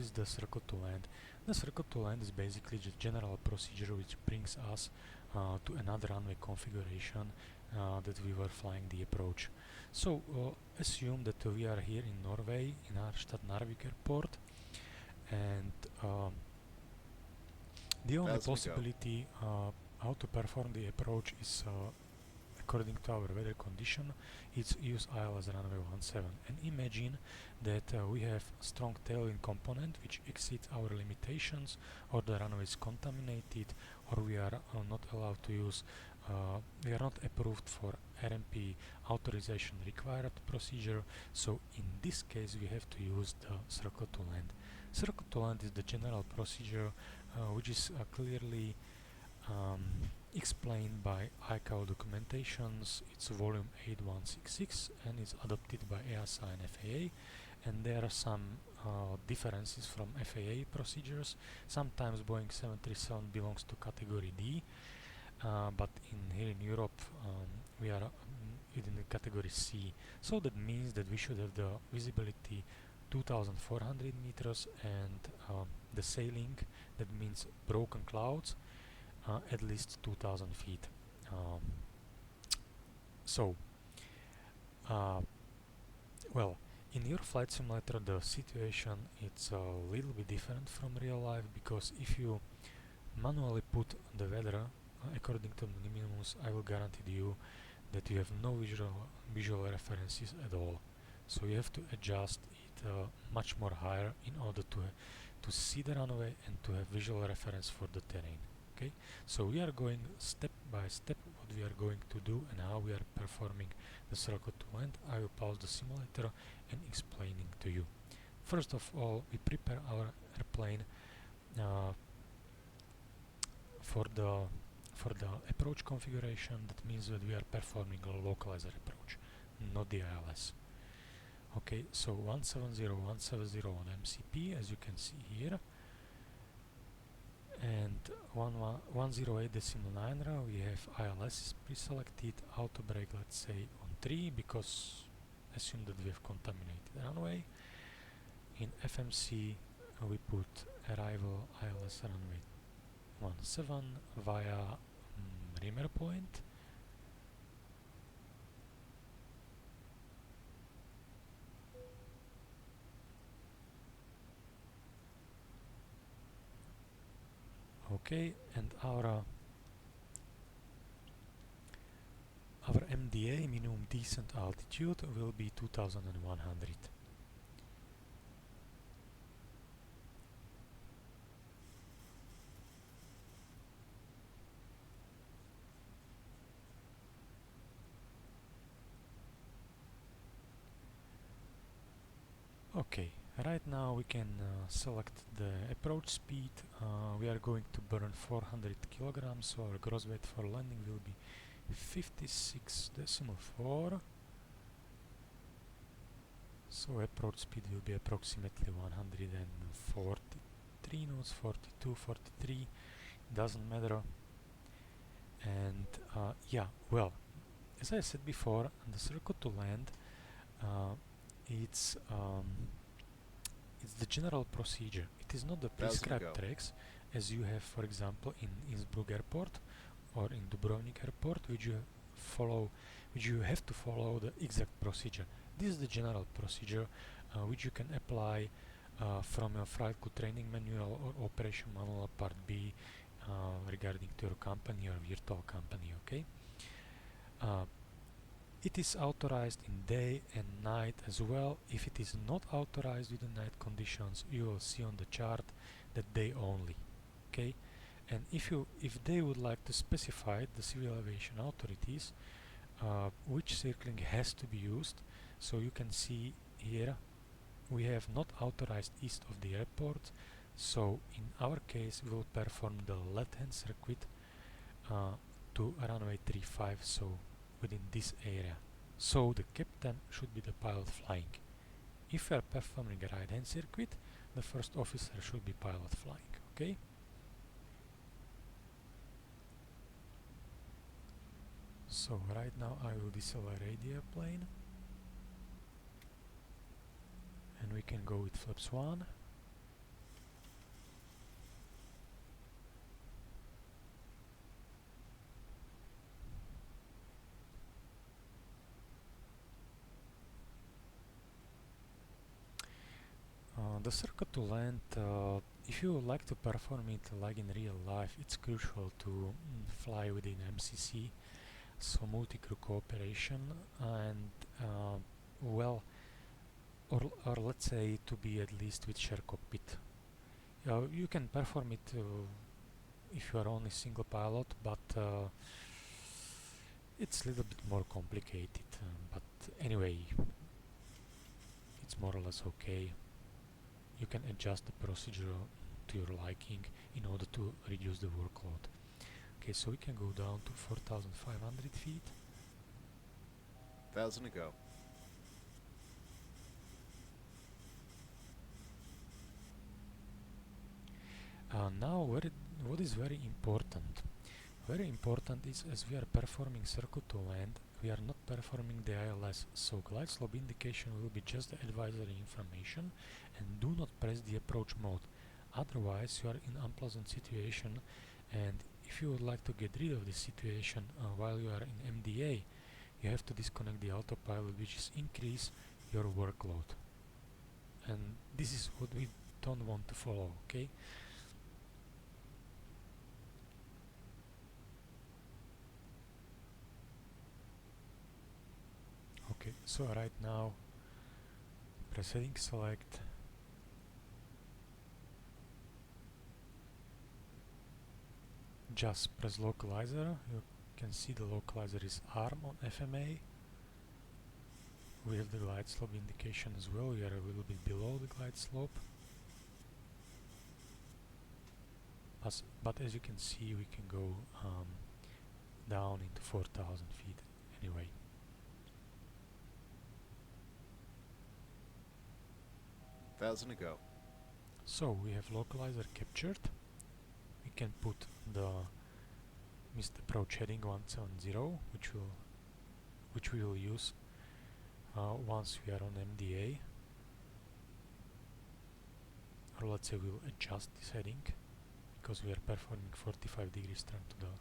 is the circle to land. The circle to land is basically the general procedure which brings us to another runway configuration that we were flying the approach. So assume that we are here in Norway in Harstad Narvik airport, and the only possibility how to perform the approach is according to our weather condition, it's use ILS runway 17. And imagine that we have strong tailwind component which exceeds our limitations, or the runway is contaminated, or we are not allowed to use, we are not approved for RMP authorization required procedure. So in this case we have to use the circle to land. Circle to land is the general procedure which is clearly explained by ICAO documentations. It's volume 8166 and is adopted by EASA and FAA, and there are some differences from FAA procedures. Sometimes Boeing 737 belongs to category D, but here in Europe we are within the category C. So that means that we should have the visibility 2400 meters and the sailing, that means broken clouds, at least 2000 feet. Well, in your flight simulator the situation it's a little bit different from real life, because if you manually put the weather according to the minimums, I will guarantee you that you have no visual references at all. So you have to adjust it much more higher in order to see the runway and to have visual reference for the terrain. Okay, so we are going step by step what we are going to do and how we are performing the circle to land. I will pause the simulator and explaining to you. First of all, we prepare our airplane for the approach configuration. That means that we are performing a localizer approach, not the ILS. Okay, so 170 on MCP, as you can see here, and 108.9 we have ILS is pre-selected, auto brake let's say on 3, because assume that we have contaminated runway. In FMC we put arrival ILS runway 17 via Rimmer Point. Okay, and our MDA, minimum descent altitude, will be 2100. Okay, right now we can select the approach speed. We are going to burn 400 kilograms, so our gross weight for landing will be 56.4. So approach speed will be approximately 143 knots, 42, 43, doesn't matter. And yeah, well, as I said before, the circle to land, it's the general procedure. It is not the prescribed tracks as you have, for example, in Innsbruck Airport or in Dubrovnik Airport, which you have to follow the exact procedure. This is the general procedure which you can apply from your flight crew training manual or operation manual part B regarding to your company or virtual company. Okay. It is authorized in day and night as well. If it is not authorized with the night conditions, you will see on the chart that day only. Okay, and if they would like to specify, the civil aviation authorities, which circling has to be used, so you can see here we have not authorized east of the airport. So in our case we will perform the left-hand circuit to runway 35, so within this area. So the captain should be the pilot flying. If we are performing a right-hand circuit, the first officer should be pilot flying. Okay. So right now I will decelerate the airplane, and we can go with flaps 1, The circle to land, if you would like to perform it like in real life, it's crucial to fly within MCC, so multi-crew cooperation, and well, or let's say to be at least with share cockpit. You can perform it if you are only single pilot, but it's a little bit more complicated. But anyway, it's more or less okay. You can adjust the procedure to your liking in order to reduce the workload. Okay, so we can go down to 4,500 feet. 1,000 to go. Now, what is very important? Very important is, as we are performing circle to land, we are not performing the ILS, so glide slope indication will be just the advisory information, and do not press the approach mode. Otherwise, you are in unpleasant situation, and if you would like to get rid of this situation while you are in MDA, you have to disconnect the autopilot, which is increase your workload. And this is what we don't want to follow, okay? Okay, so right now, press heading select. Just press localizer. You can see the localizer is ARM on FMA. We have the glide slope indication as well. We are a little bit below the glide slope. But as you can see, we can go down into 4,000 feet anyway. $1,000 to go. So we have localizer captured. We can put the missed approach heading 170, which we will use once we are on MDA, or let's say we'll adjust this heading because we are performing 45 degrees turn to the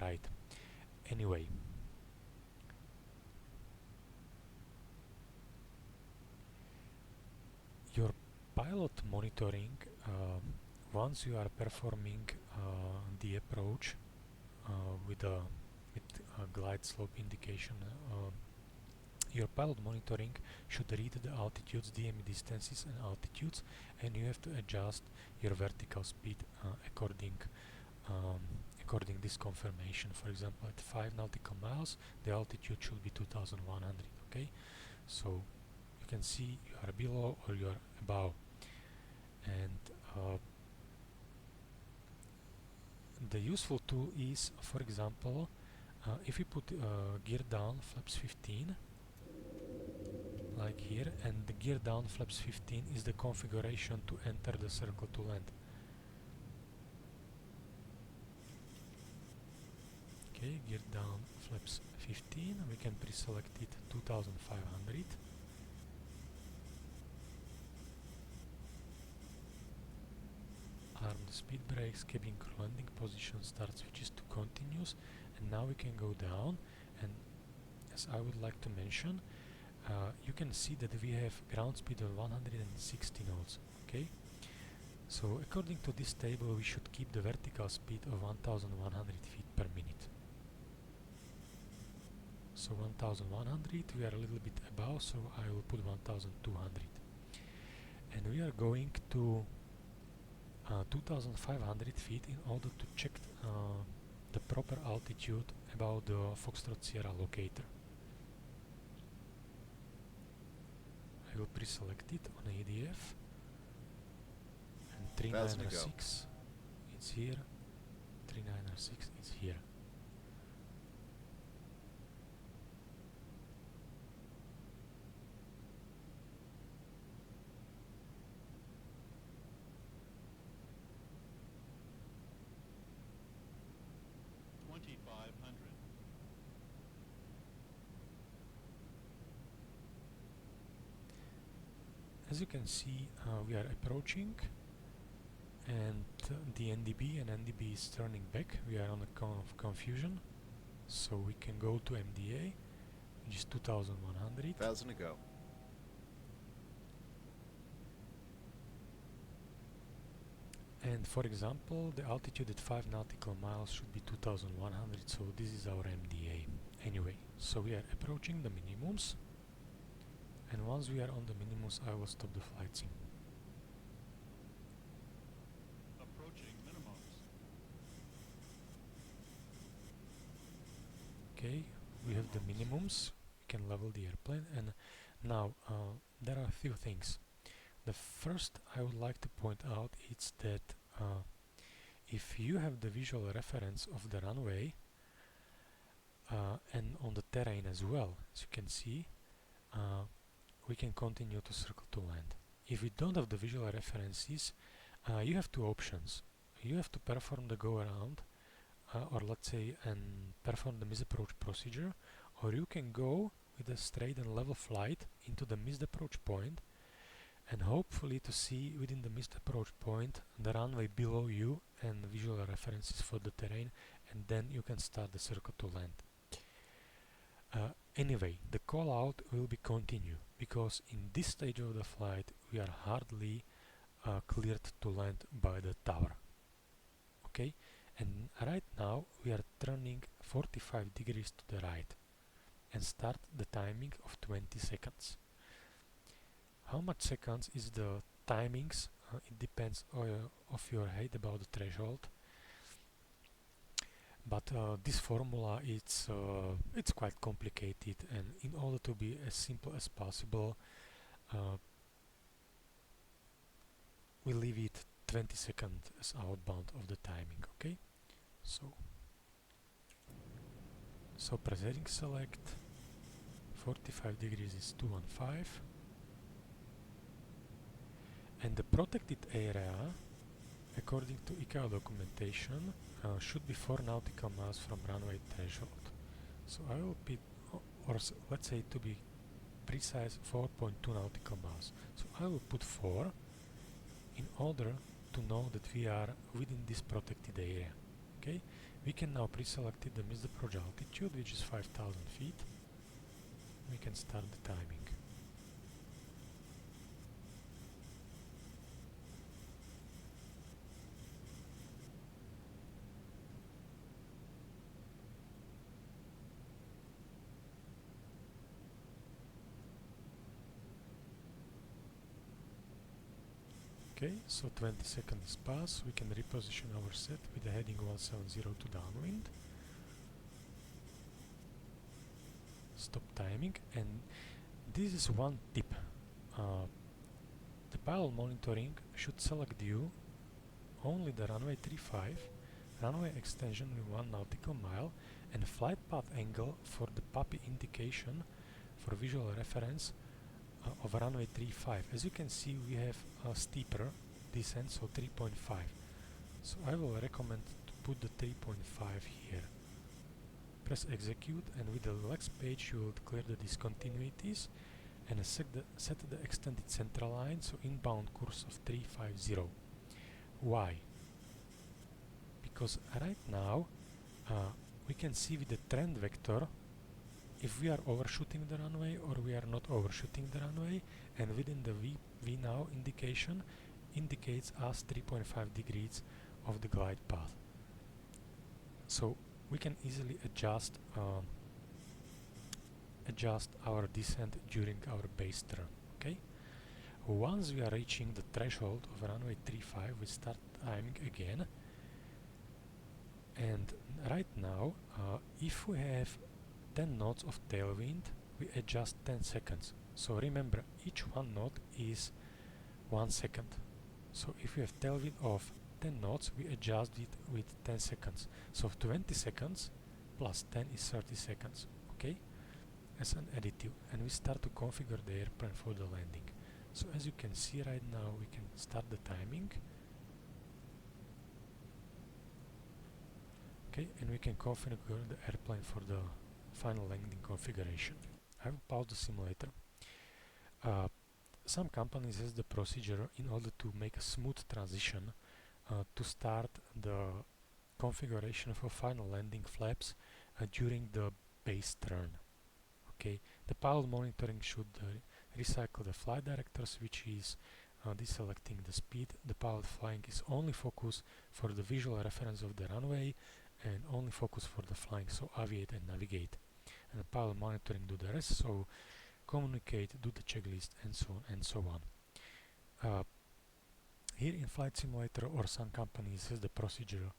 right. Anyway, your pilot monitoring, once you are performing the approach with a glide slope indication, your pilot monitoring should read the altitudes, DME distances and altitudes, and you have to adjust your vertical speed according this confirmation. For example, at 5 nautical miles, the altitude should be 2100, okay? So you can see you are below or you are above. And the useful tool is, for example, if you put gear down flaps 15, like here, and the gear down flaps 15 is the configuration to enter the circle to land. Okay, gear down flaps 15, we can pre-select it 2500. Arm the speed brakes, cabin crew landing position, start switches to continuous, and now we can go down, and as I would like to mention, you can see that we have ground speed of 160 knots, okay? So according to this table, we should keep the vertical speed of 1100 feet per minute. So 1100, we are a little bit above, so I will put 1200. And we are going to 2500 feet in order to check the proper altitude about the Foxtrot Sierra locator. I will pre-select it on ADF, and 3906 it's here, 3906 is here. As you can see, we are approaching, and the NDB is turning back. We are on a cone of confusion, so we can go to MDA, which is 2100. 1,000 to go. And for example, the altitude at 5 nautical miles should be 2100, so this is our MDA. Anyway, so we are approaching the minimums, and once we are on the minimums, I will stop the flight sim. Approaching minimums. Okay, we have the minimums, we can level the airplane, and now there are a few things. The first I would like to point out is that if you have the visual reference of the runway and on the terrain as well, as you can see, we can continue to circle to land. If we don't have the visual references, you have two options. You have to perform the go around, or let's say, and perform the misapproach procedure, or you can go with a straight and level flight into the missed approach point, and hopefully to see within the missed approach point the runway below you and visual references for the terrain, and then you can start the circle to land. Anyway, the call out will be continue, because in this stage of the flight we are hardly cleared to land by the tower. Okay, and right now we are turning 45 degrees to the right and start the timing of 20 seconds. How much seconds is the timings? It depends of your head about the threshold. But this formula it's quite complicated, and in order to be as simple as possible, we leave it 20 seconds as outbound of the timing. Okay, so presetting select 45 degrees is 215, and the protected area according to ICAO documentation should be 4 nautical miles from runway threshold. So I will put, or let's say to be precise, 4.2 nautical miles. So I will put 4 in order to know that we are within this protected area. Okay, we can now pre-select the missed approach altitude, which is 5,000 feet. We can start the timing. Okay, so 20 seconds pass, we can reposition our set with the heading 170 to downwind. Stop timing, and this is one tip. The pilot monitoring should select you only the runway 35, runway extension with 1 nautical mile, and flight path angle for the PAPI indication for visual reference of runway 35. As you can see, we have a steeper descent, so 3.5. So I will recommend to put the 3.5 here. Press execute, and with the relax page you will clear the discontinuities and set the extended central line, so inbound course of 350. Why? Because right now we can see with the trend vector if we are overshooting the runway or we are not overshooting the runway, and within the V now indication indicates us 3.5 degrees of the glide path. So we can easily adjust our descent during our base turn. Okay, once we are reaching the threshold of runway 35, we start timing again, and right now if we have 10 knots of tailwind, we adjust 10 seconds. So remember, each 1 knot is 1 second. So if we have tailwind of 10 knots, we adjust it with 10 seconds. So 20 seconds plus 10 is 30 seconds. Okay, as an additive, and we start to configure the airplane for the landing. So as you can see right now, we can start the timing. Okay, and we can configure the airplane for the final landing configuration. I will pause the simulator. Some companies has the procedure in order to make a smooth transition to start the configuration for final landing flaps during the base turn. Okay, the pilot monitoring should recycle the flight directors, which is deselecting the speed. The pilot flying is only focus for the visual reference of the runway and only focus for the flying, so aviate and navigate. And the pilot monitoring do the rest, so communicate, do the checklist, and so on and so on. Here in Flight Simulator or some companies has the procedure.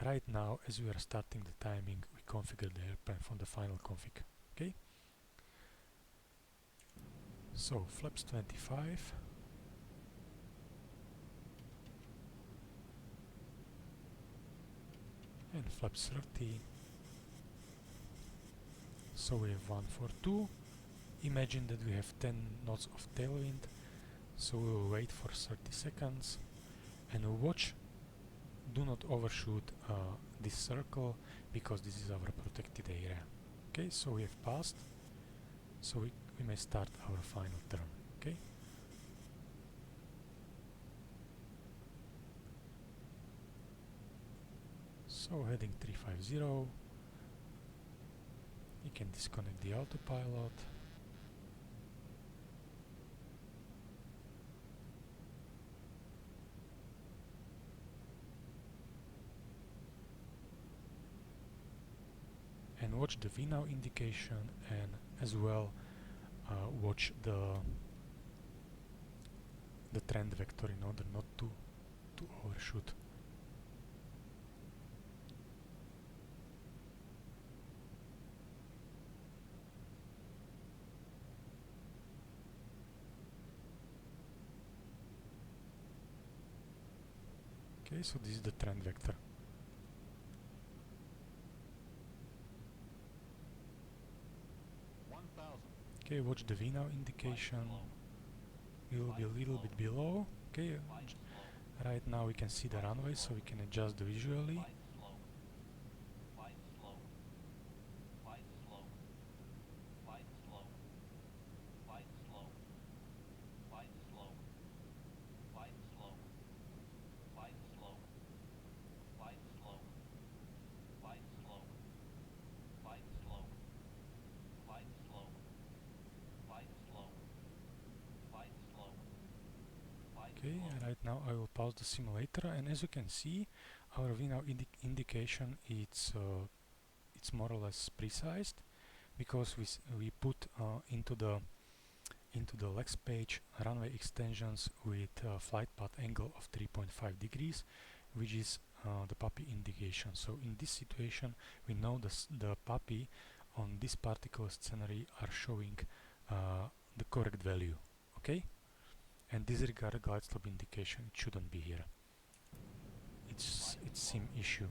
Right now, as we are starting the timing, we configure the airplane from the final config. Okay. So flaps 25. And flaps 30. So we have 142. Imagine that we have 10 knots of tailwind. So we will wait for 30 seconds and watch. Do not overshoot this circle because this is our protected area. Okay, so we have passed. So we may start our final turn. Okay. So heading 350. You can disconnect the autopilot. And watch the VNOW indication, and as well watch the trend vector in order not to overshoot. Okay, so this is the trend vector. Okay, watch the VNOW indication. We will be a little bit below. Okay, right now we can see the runway, so we can adjust visually. Okay, right now I will pause the simulator, and as you can see, our VNOW indication it's more or less precise because we put into the Lex page runway extensions with flight path angle of 3.5 degrees, which is the PAPI indication. So in this situation, we know the PAPI on this particular scenery are showing the correct value. Okay. And disregard glide slope indication, it shouldn't be here. It's sim issue.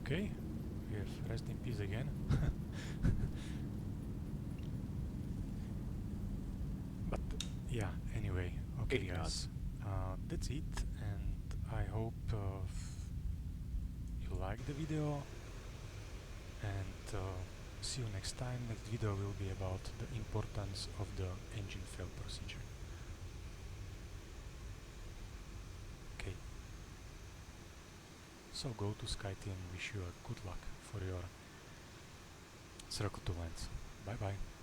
Okay, we have rest in peace again. But yeah, anyway, okay guys, that's it, and I hope you like the video, and see you next time. Next video will be about the importance of the engine fail procedure. Okay. So go to SkyTeam and wish you a good luck for your circle to land. Bye bye.